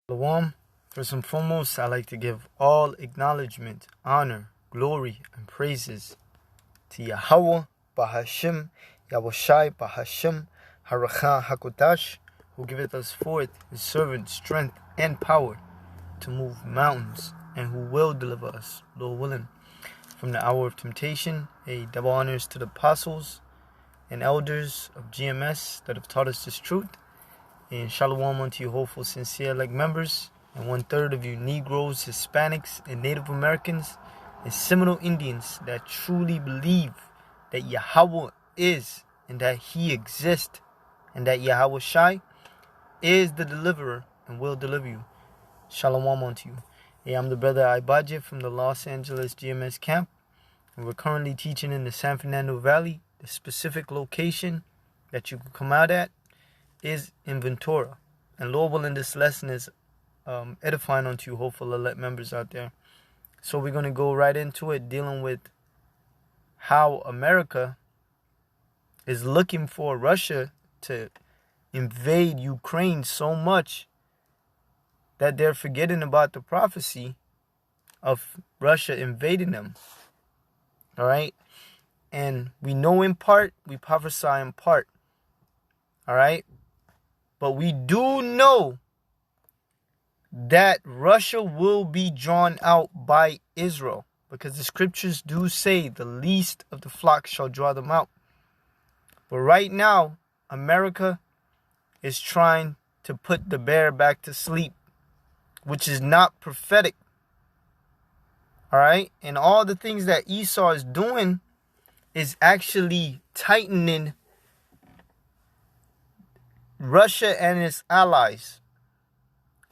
Shalom. First and foremost, I like to give all acknowledgement, honor, glory, and praises to Yahweh, Bahashim, Yahushai, Bahashim, Harakha, Hakodash, who giveth us forth his servant strength and power to move mountains, and who will deliver us, Lord willing, from the hour of temptation. A double honors to the apostles and elders of GMS that have taught us this truth. And shalom unto you hopeful, sincere elect members, and 1/3 of you Negroes, Hispanics, and Native Americans, and Seminole Indians that truly believe that Yahweh is, and that He exists, and that Yahweh Shai is the deliverer and will deliver you. Shalom unto you. Hey, I'm the brother Ibaje from the Los Angeles GMS camp, and we're currently teaching in the San Fernando Valley. The specific location that you can come out at is in Ventura, and Lord willing, this lesson is edifying unto you hopeful elect members out there. So we're going to go right into it, dealing with how America is looking for Russia to invade Ukraine so much that they're forgetting about the prophecy of Russia invading them. All right, and we know in part, we prophesy in part. All right. But we do know that Russia will be drawn out by Israel, because the scriptures do say the least of the flock shall draw them out. But right now, America is trying to put the bear back to sleep, which is not prophetic. All right? And all the things that Esau is doing is actually tightening Russia and its allies,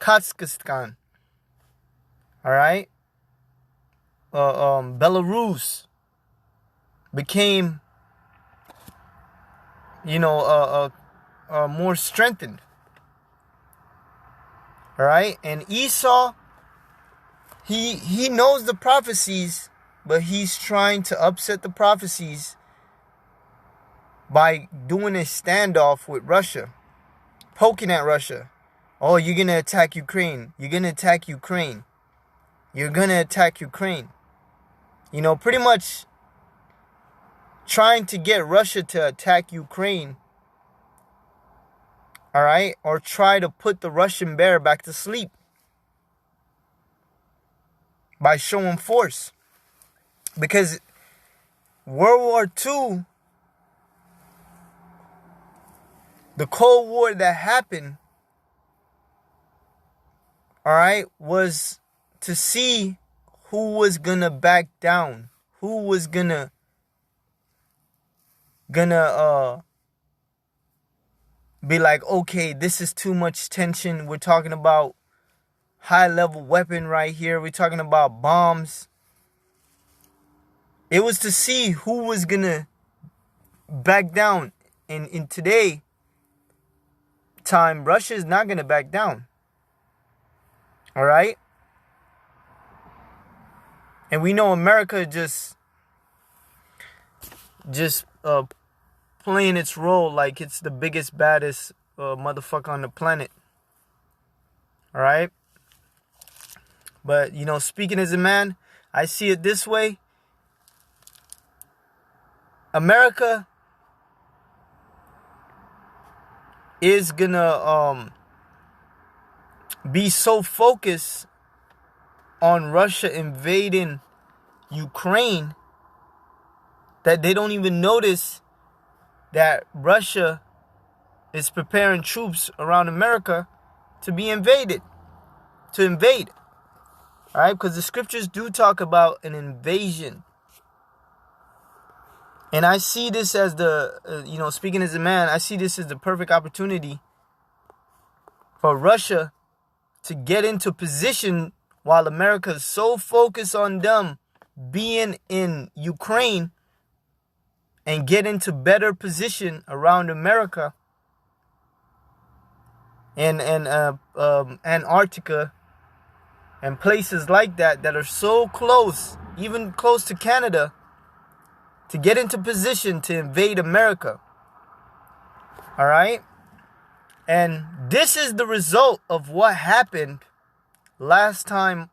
Kazakhstan, all right, Belarus became, more strengthened, all right, and Esau, he knows the prophecies, but he's trying to upset the prophecies by doing a standoff with Russia. Poking at Russia. Oh, you're going to attack Ukraine. You're going to attack Ukraine. You're going to attack Ukraine. Pretty much trying to get Russia to attack Ukraine. All right? Or try to put the Russian bear back to sleep by showing force. Because World War II, the Cold War that happened, all right, was to see who was gonna back down, who was gonna be like, okay, this is too much tension. We're talking about high-level weapon right here. We're talking about bombs. It was to see who was gonna back down. And in today time, Russia is not going to back down. All right? And we know America just playing its role like it's the biggest, baddest motherfucker on the planet. All right? But, speaking as a man, I see it this way. America is gonna be so focused on Russia invading Ukraine that they don't even notice that Russia is preparing troops around America to invade. All right, because the scriptures do talk about an invasion. And I see this as speaking as a man, I see this as the perfect opportunity for Russia to get into position while America is so focused on them being in Ukraine, and get into better position around America and Antarctica and places like that are so close, even close to Canada, to get into position to invade America. All right? And this is the result of what happened last time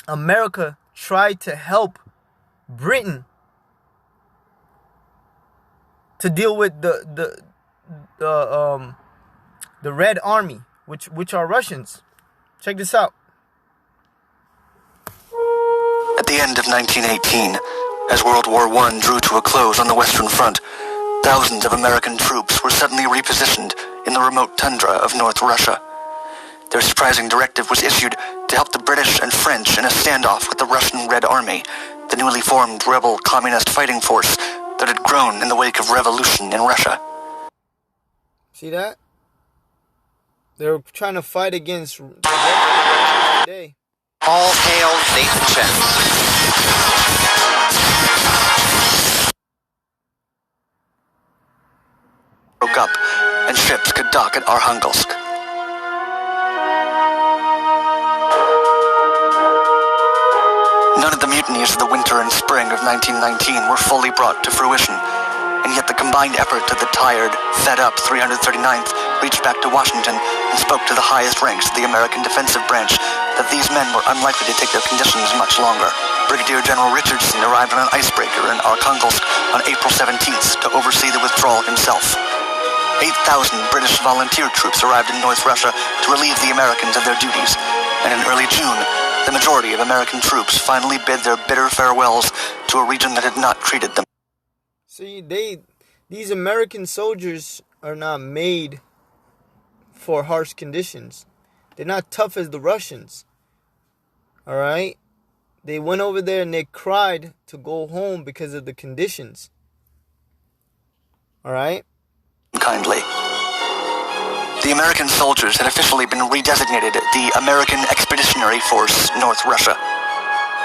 America tried to help Britain to deal with the Red Army, which are Russians. Check this out. At the end of 1918, as World War I drew to a close on the Western Front, thousands of American troops were suddenly repositioned in the remote tundra of North Russia. Their surprising directive was issued to help the British and French in a standoff with the Russian Red Army, the newly formed rebel communist fighting force that had grown in the wake of revolution in Russia. See that? They're trying to fight against the Russians today. All hail Nathan Chen. Broke up, and ships could dock at Arkhangelsk. None of the mutinies of the winter and spring of 1919 were fully brought to fruition, and yet the combined efforts of the tired, fed-up 339th reached back to Washington and spoke to the highest ranks of the American defensive branch that these men were unlikely to take their conditions much longer. Brigadier General Richardson arrived on an icebreaker in Arkhangelsk on April 17th to oversee the withdrawal himself. 8,000 British volunteer troops arrived in North Russia to relieve the Americans of their duties, and in early June, the majority of American troops finally bid their bitter farewells to a region that had not treated them. See, these American soldiers are not made for harsh conditions. They're not tough as the Russians. All right? They went over there and they cried to go home because of the conditions. All right? Kindly. The American soldiers had officially been redesignated the American Expeditionary Force North Russia.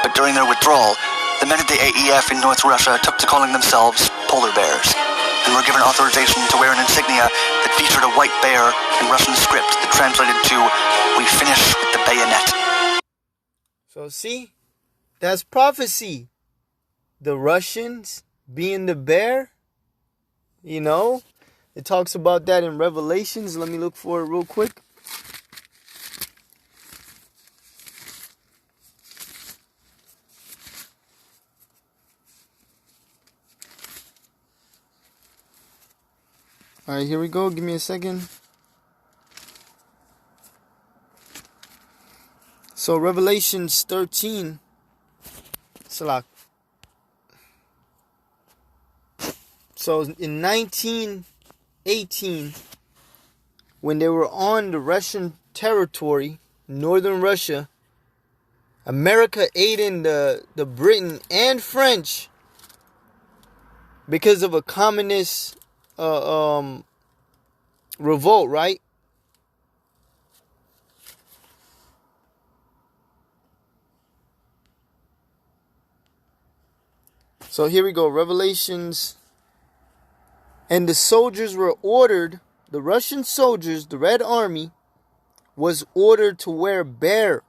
But during their withdrawal, the men of the AEF in North Russia took to calling themselves Polar Bears, and were given authorization to wear an insignia that featured a white bear in Russian script that translated to, "We finish with the bayonet." So see, that's prophecy. The Russians being the bear, you know, it talks about that in Revelations. Let me look for it real quick. All right, here we go. Give me a second. So Revelations 13. Salak. So in 1918, when they were on the Russian territory, northern Russia, America aiding the Britain and French because of a communist revolt, right? So here we go, Revelations. And the soldiers were ordered, the Russian soldiers, the Red Army, was ordered to wear bear.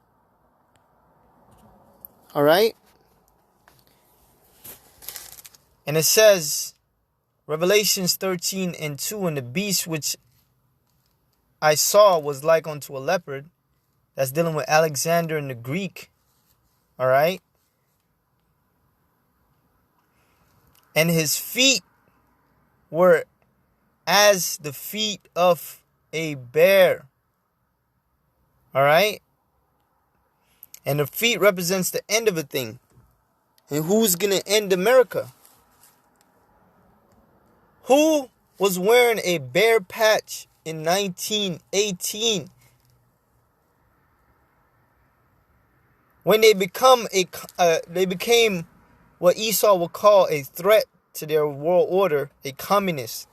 All right? And it says, Revelations 13:2, and the beast which I saw was like unto a leopard. That's dealing with Alexander and the Greek. All right? And his feet were as the feet of a bear. All right? And the feet represents the end of a thing. And who's going to end America? Who was wearing a bear patch in 1918? When they became what Esau would call a threat to their world order, a communist.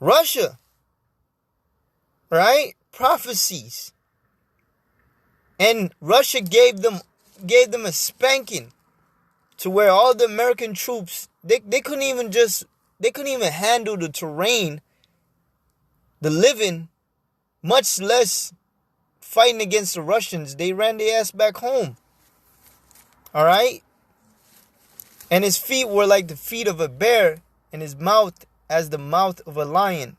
Russia, right? Prophecies. And Russia gave them a spanking to where all the American troops, they couldn't even handle the terrain, the living, much less fighting against the Russians. They ran their ass back home. All right? And his feet were like the feet of a bear, and his mouth as the mouth of a lion.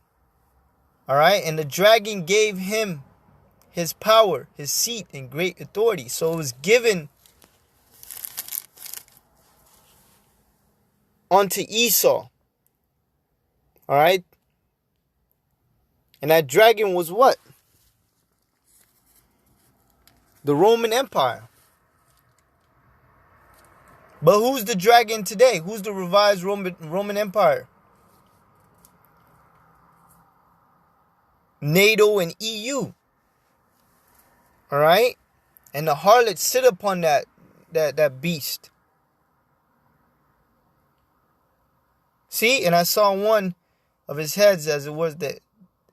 All right. And the dragon gave him his power, his seat, and great authority. So it was given unto Esau. All right. And that dragon was what? The Roman Empire. But who's the dragon today? Who's the revised Roman Empire? NATO and EU. All right? And the harlots sit upon that beast. See? And I saw one of his heads as it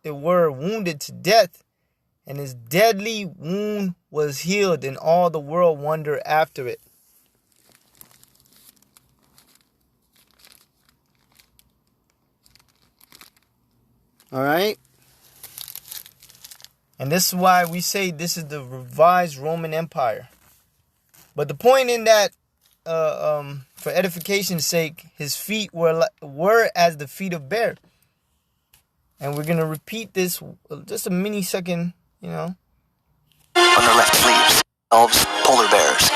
were wounded to death, and his deadly wound was healed, and all the world wondered after it. All right? And this is why we say this is the revised Roman Empire. But the point in that, for edification's sake, his feet were as the feet of bear. And we're going to repeat this just a mini second, On their left sleeves, elves, polar bears,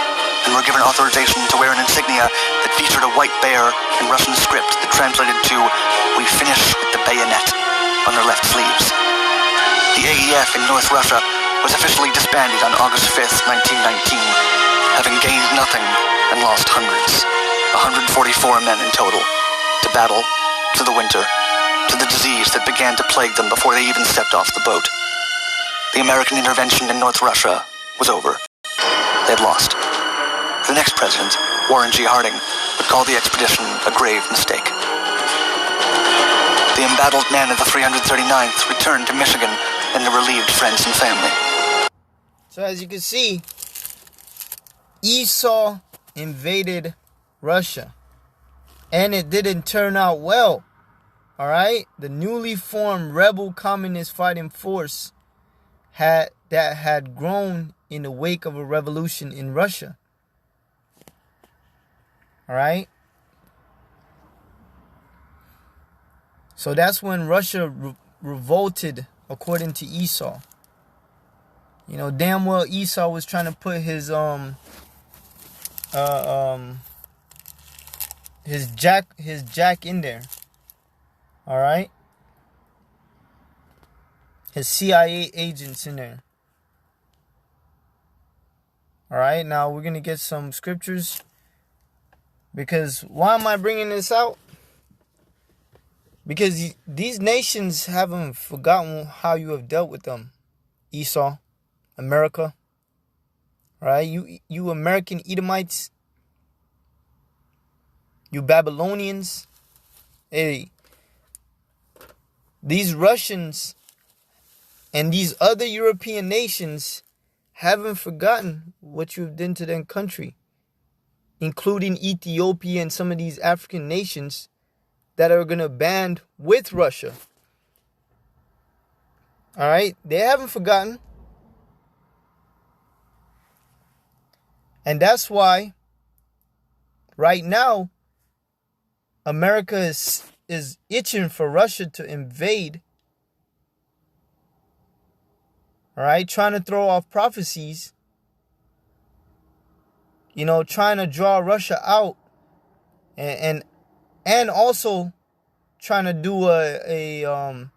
and were given authorization to wear an insignia that featured a white bear in Russian script that translated to, "We finish with the bayonet," on their left sleeves. The AEF in North Russia was officially disbanded on August 5th, 1919, having gained nothing and lost hundreds. 144 men in total, to battle, to the winter, to the disease that began to plague them before they even stepped off the boat. The American intervention in North Russia was over. They had lost. The next president, Warren G. Harding, would call the expedition a grave mistake. The embattled men of the 339th returned to Michigan and their relieved friends and family. So as you can see, Esau invaded Russia, and it didn't turn out well. All right, the newly formed rebel communist fighting force had grown in the wake of a revolution in Russia. All right, so that's when Russia revolted, according to Esau. Damn well Esau was trying to put his jack in there. All right, his CIA agents in there. All right, now we're gonna get some scriptures, because why am I bringing this out? Because these nations haven't forgotten how you have dealt with them. Esau, America. All right, you American Edomites, you Babylonians. Hey, these Russians and these other European nations haven't forgotten what you've done to their country, including Ethiopia and some of these African nations that are going to band with Russia. All right, they haven't forgotten. And that's why right now America is itching for Russia to invade. All right, trying to throw off prophecies. Trying to draw Russia out, and also trying to do a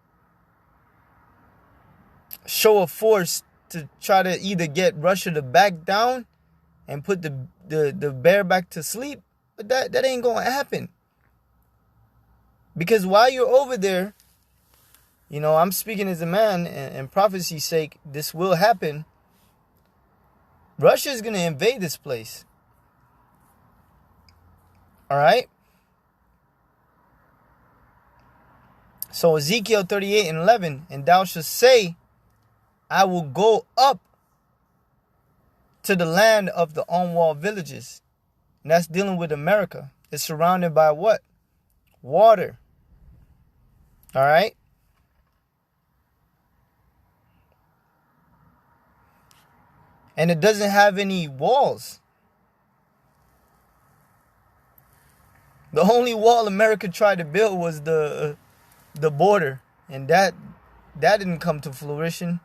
show of force to try to either get Russia to back down and put the bear back to sleep. But that ain't gonna happen. Because while you're over there, I'm speaking as a man, and prophecy's sake, this will happen. Russia's gonna invade this place. All right. So Ezekiel 38:11, and thou shalt say, I will go up to the land of the unwalled villages. And that's dealing with America. It's surrounded by what? Water. All right. And it doesn't have any walls. The only wall America tried to build was the the border, and that didn't come to fruition.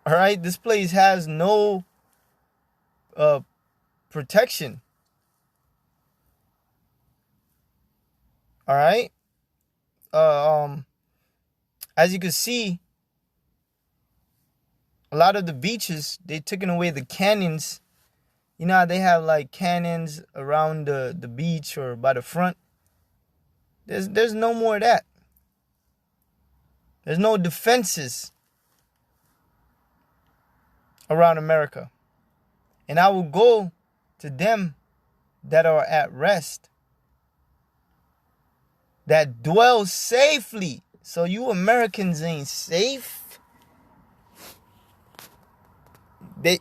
All right, this place has no protection. All right. As you can see, a lot of the beaches, they taken away the canyons. You know how they have like canyons around the beach or by the front? There's no more of that. There's no defenses around America. And I will go to them that are at rest, that dwell safely. So you Americans ain't safe.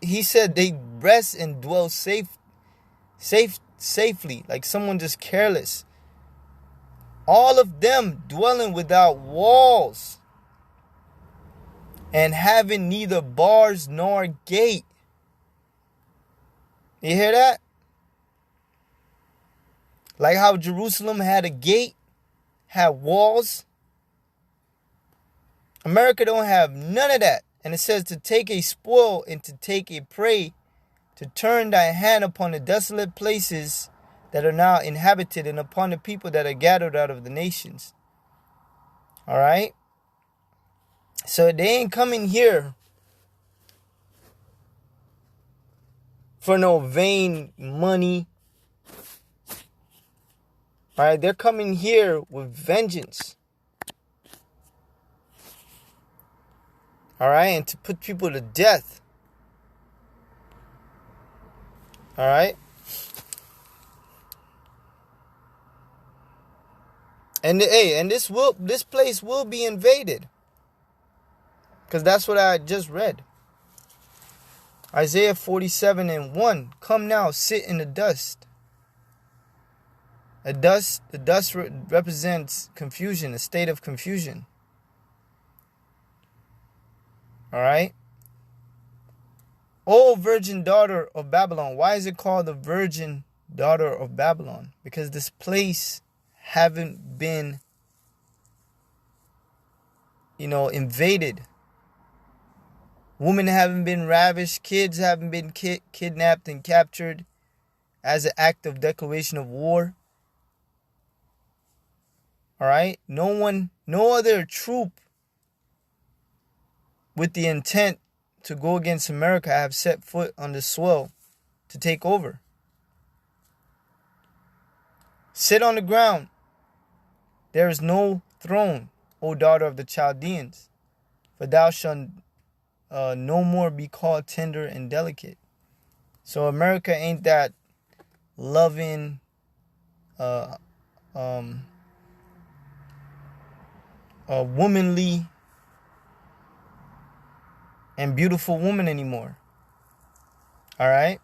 He said they rest and dwell safely, like someone just careless. All of them dwelling without walls and having neither bars nor gate. You hear that? Like how Jerusalem had a gate, had walls. America don't have none of that. And it says to take a spoil and to take a prey, to turn thy hand upon the desolate places that are now inhabited and upon the people that are gathered out of the nations. All right? So they ain't coming here for no vain money. All right? They're coming here with vengeance. All right, and to put people to death. All right. And this place will be invaded. Because that's what I just read. Isaiah 47:1. Come now, sit in the dust. The dust represents confusion, a state of confusion. All right. O virgin daughter of Babylon. Why is it called the virgin daughter of Babylon? Because this place haven't been, invaded. Women haven't been ravished. Kids haven't been kidnapped and captured as an act of declaration of war. All right. No other troop with the intent to go against America have set foot on the soil to take over. Sit on the ground. There is no throne, O daughter of the Chaldeans, for thou shalt no more be called tender and delicate. So America ain't that loving, a womanly and beautiful woman anymore. All right?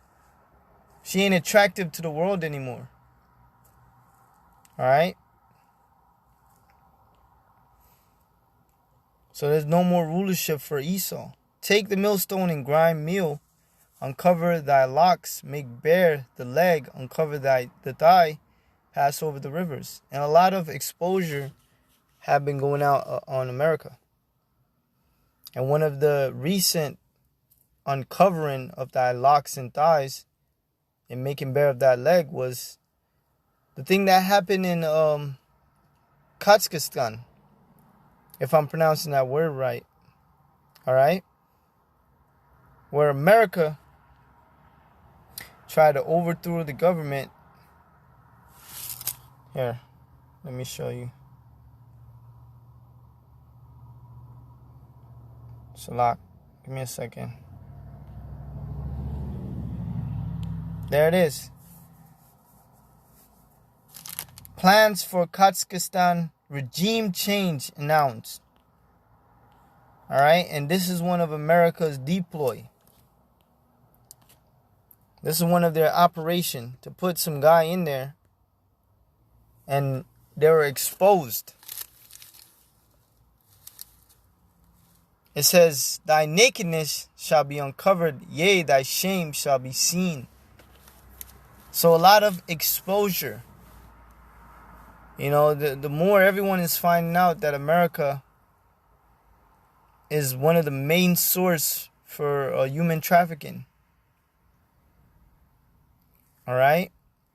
She ain't attractive to the world anymore. All right? So there's no more rulership for Esau. Take the millstone and grind meal. Uncover thy locks. Make bare the leg. Uncover the thigh. Pass over the rivers. And a lot of exposure have been going out on America. And one of the recent uncovering of thy locks and thighs and making bare of that leg was the thing that happened in Kazakhstan, if I'm pronouncing that word right. All right? Where America tried to overthrow the government. Here, let me show you. Salak, give me a second. There it is. Plans for Kazakhstan regime change announced. All right, and this is one of America's deploy. This is one of their operation to put some guy in there, and they were exposed. It says, thy nakedness shall be uncovered, yea, thy shame shall be seen. So a lot of exposure. You know, the more everyone is finding out that America is one of the main source for human trafficking. Alright?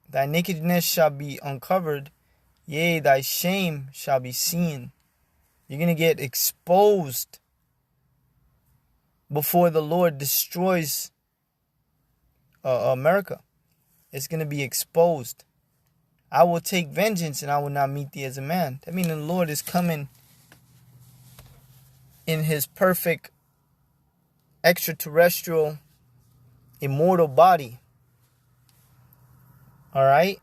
Thy nakedness shall be uncovered, yea, thy shame shall be seen. You're going to get exposed before the Lord destroys America. It's going to be exposed. I will take vengeance and I will not meet thee as a man. That means the Lord is coming in his perfect extraterrestrial immortal body. Alright?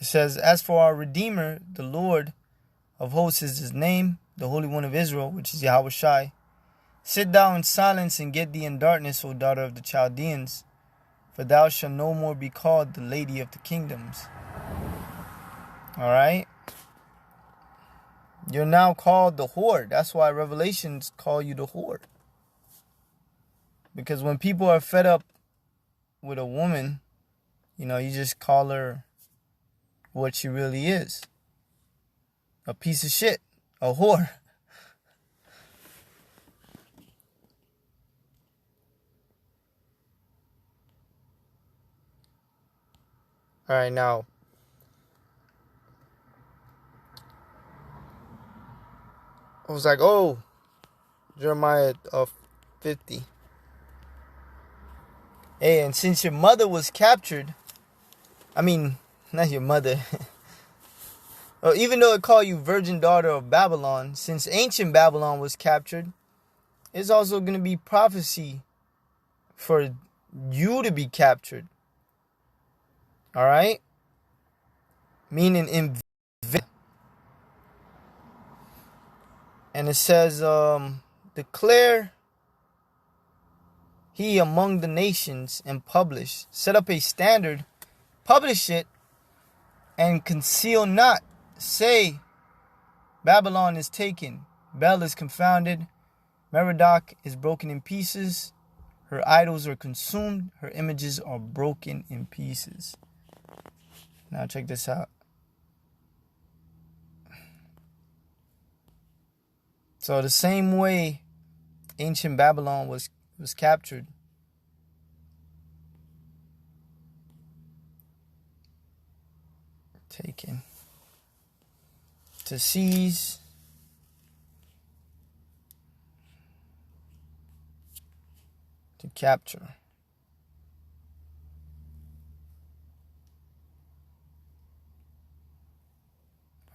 It says, as for our Redeemer, the Lord of hosts is his name, the Holy One of Israel, which is Yahweh Shai. Sit thou in silence and get thee in darkness, O daughter of the Chaldeans, for thou shalt no more be called the lady of the kingdoms. Alright? You're now called the whore. That's why Revelations call you the whore. Because when people are fed up with a woman, you know, you just call her what she really is. A piece of shit. A whore. Alright, now. I was like, oh, Jeremiah 50. Hey, and since your mother was captured, I mean, not your mother. Well, even though it called you virgin daughter of Babylon, since ancient Babylon was captured, it's also going to be prophecy for you to be captured. Alright? Meaning in. And it says, declare he among the nations and publish. Set up a standard, publish it, and conceal not. Say, Babylon is taken, Bel is confounded, Merodach is broken in pieces, her idols are consumed, her images are broken in pieces. Now check this out. So the same way ancient Babylon was captured, taken, to seize, to capture.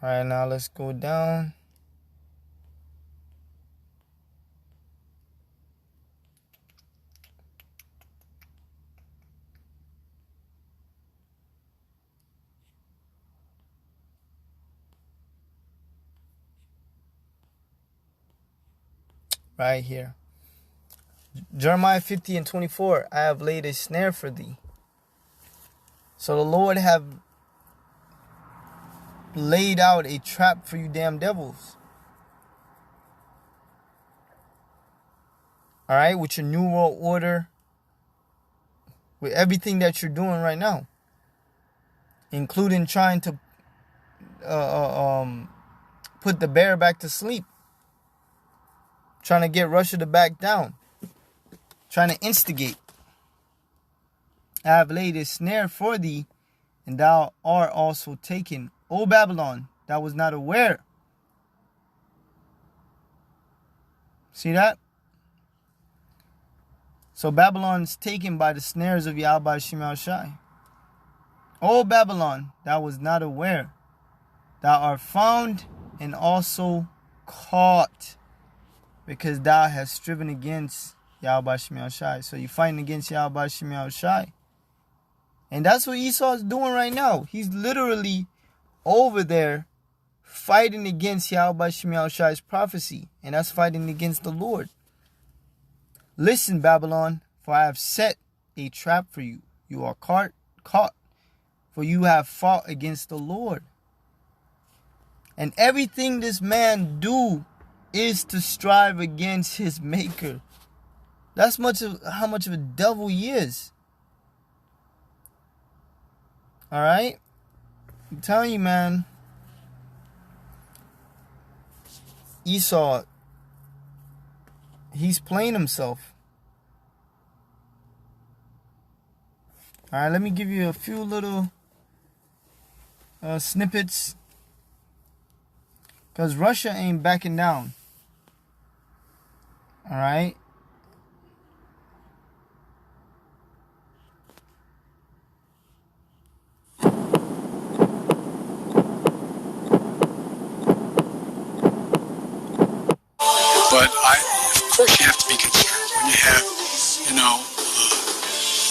All right, now let's go down. Right here. Jeremiah 50 and 24. I have laid a snare for thee. So the Lord have laid out a trap for you damn devils. Alright, with your New World Order. With everything that you're doing right now. Including trying to put the bear back to sleep. Trying to get Russia to back down. Trying to instigate. I have laid a snare for thee, and thou art also taken. O Babylon, thou was not aware. See that? So Babylon is taken by the snares of Yahweh Shemel Shai. O Babylon, thou was not aware. Thou art found and also caught. Because thou hast striven against Yahweh Shemel Shai. So you're fighting against Yahweh Shemel Shai. And that's what Esau is doing right now. He's literally over there fighting against Yahweh Shemel Shai's prophecy. And that's fighting against the Lord. Listen, Babylon, for I have set a trap for you. You are caught, for you have fought against the Lord. And everything this man do is to strive against his maker. That's how much of a devil he is. Alright? I'm telling you, man. Esau, he's playing himself. Alright, let me give you a few little snippets. Because Russia ain't backing down. Alright? But of course you have to be concerned when you have,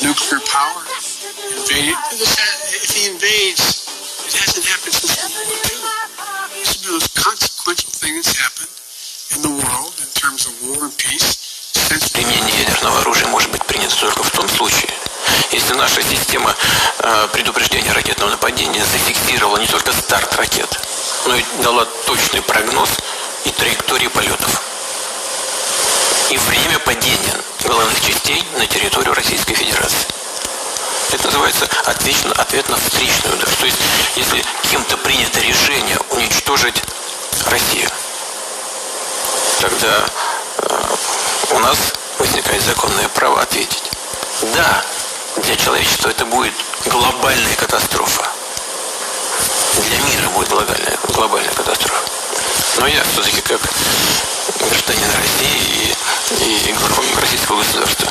nuclear power invading. If he invades, it hasn't happened since World War II. This is the most consequential thing that's happened in the world in terms of war and peace. Применение ядерного оружия может быть принято только в том случае, если наша система предупреждения ракетного нападения зафиксировала не только старт ракет, но и дала точный прогноз и траектории полетов. И время падения главных частей на территорию Российской Федерации. Это называется ответ на встречный удар. То есть, если кем-то принято решение уничтожить Россию, тогда у нас возникает законное право ответить. Да, для человечества это будет глобальная катастрофа. Для мира будет глобальная катастрофа. Но я все-таки как гражданин России и глава российского государства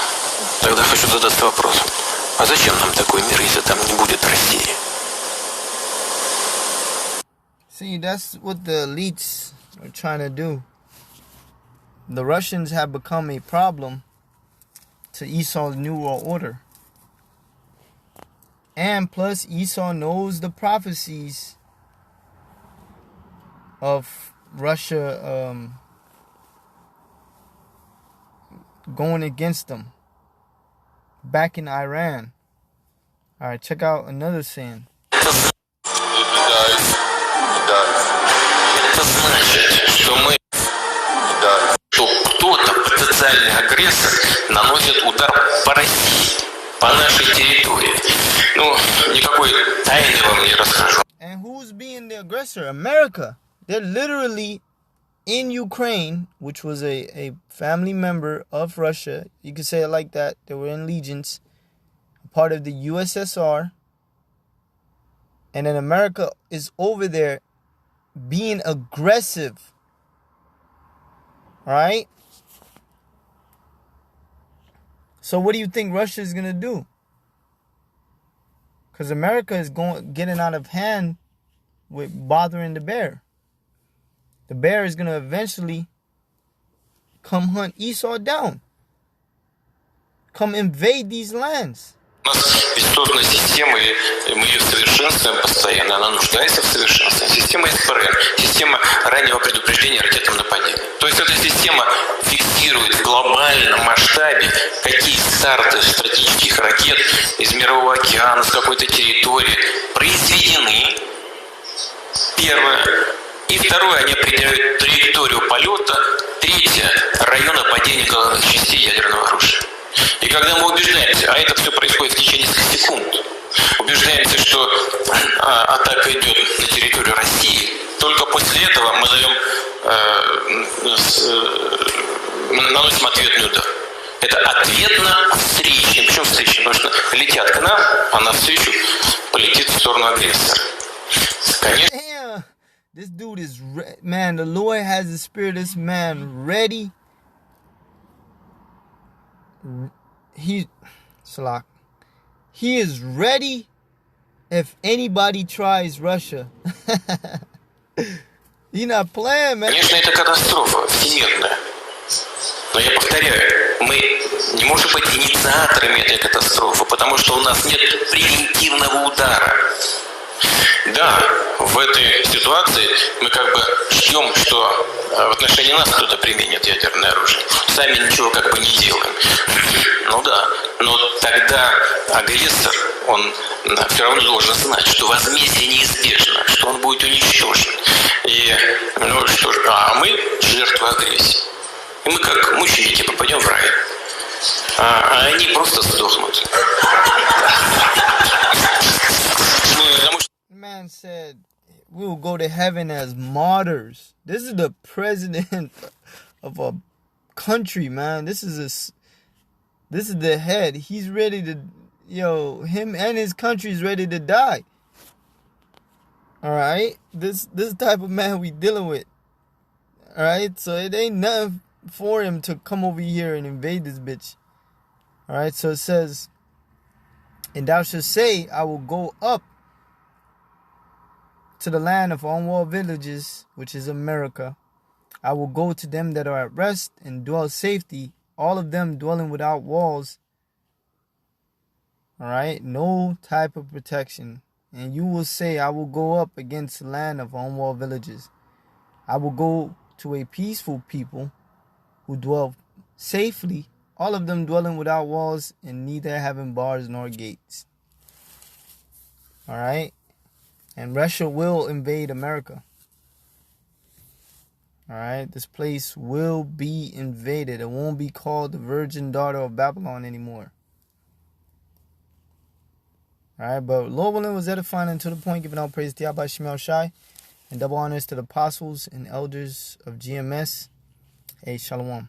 тогда хочу задаться вопросом. А зачем нам такой мир, если там не будет России? See, that's what the elites are trying to do. The Russians have become a problem to Esau's New World Order. And plus, Esau knows the prophecies of Russia going against them back in Iran. All right, check out another saying. Это значит, что кто-то, потенциальный агрессор, наносит удар по России, по нашей территории. Никакой тайны вам не расскажу. And who's being the aggressor? America. They're literally in Ukraine, which was a family member of Russia. You could say it like that. They were in allegiance, part of the USSR. And then America is over there being aggressive. All right? So what do you think Russia is going to do? Because America is getting out of hand with bothering the bear. The bear is going to eventually come hunt Esau down. Come invade these lands. У нас ведь создана система, и мы ее совершенствуем постоянно, она нуждается в совершенствовании. Система СПРН, система раннего предупреждения ракетным нападением. То есть эта система фиксирует в глобальном масштабе, какие старты стратегических ракет из Мирового океана, с какой-то территории произведены. Первое. И второе, они определяют траекторию полета. Третье, районы падения главных частей ядерного оружия. И когда мы убеждаемся, а это все происходит в течение нескольких секунд, убеждаемся, что атака идет на территорию России, только после этого мы наносим ответный удар. Это ответно-встречный. Почему встречный? Потому что летят к нам, а навстречу полетит в сторону агрессора. Конечно. This dude is, man, the Lord has the spirit of this man ready. He is ready if anybody tries Russia. He's not playing, man. Конечно, это катастрофа всемирная. Но я повторяю, мы не можем быть инициаторами этой катастрофы, потому что у нас нет превентивного удара. Да, в этой ситуации мы как бы ждем, что в отношении нас кто-то применит ядерное оружие. Сами ничего как бы не делаем. Ну да, Но тогда агрессор, он все равно должен знать, что возмездие неизбежно, что он будет уничтожен. И, ну что ж, а мы жертвы агрессии. И мы как мученики попадем в рай. А они просто сдохнут. Man said we will go to heaven as martyrs. This is the president of a country, man. This is the head. He's ready to, him and his country is ready to die. All right, this type of man we dealing with. All right, so it ain't nothing for him to come over here and invade this bitch. All right, so it says, and thou shalt say, I will go up to the land of unwalled villages, which is America. I will go to them that are at rest and dwell safety, all of them dwelling without walls. All right, no type of protection. And you will say, I will go up against the land of unwalled villages. I will go to a peaceful people who dwell safely, all of them dwelling without walls and neither having bars nor gates. All right. And Russia will invade America. All right. This place will be invaded. It won't be called the virgin daughter of Babylon anymore. All right. But Lord willing was edifying and to the point, giving all praise to Yahweh Shemel Shai and double honors to the apostles and elders of GMS. Hey, Shalom.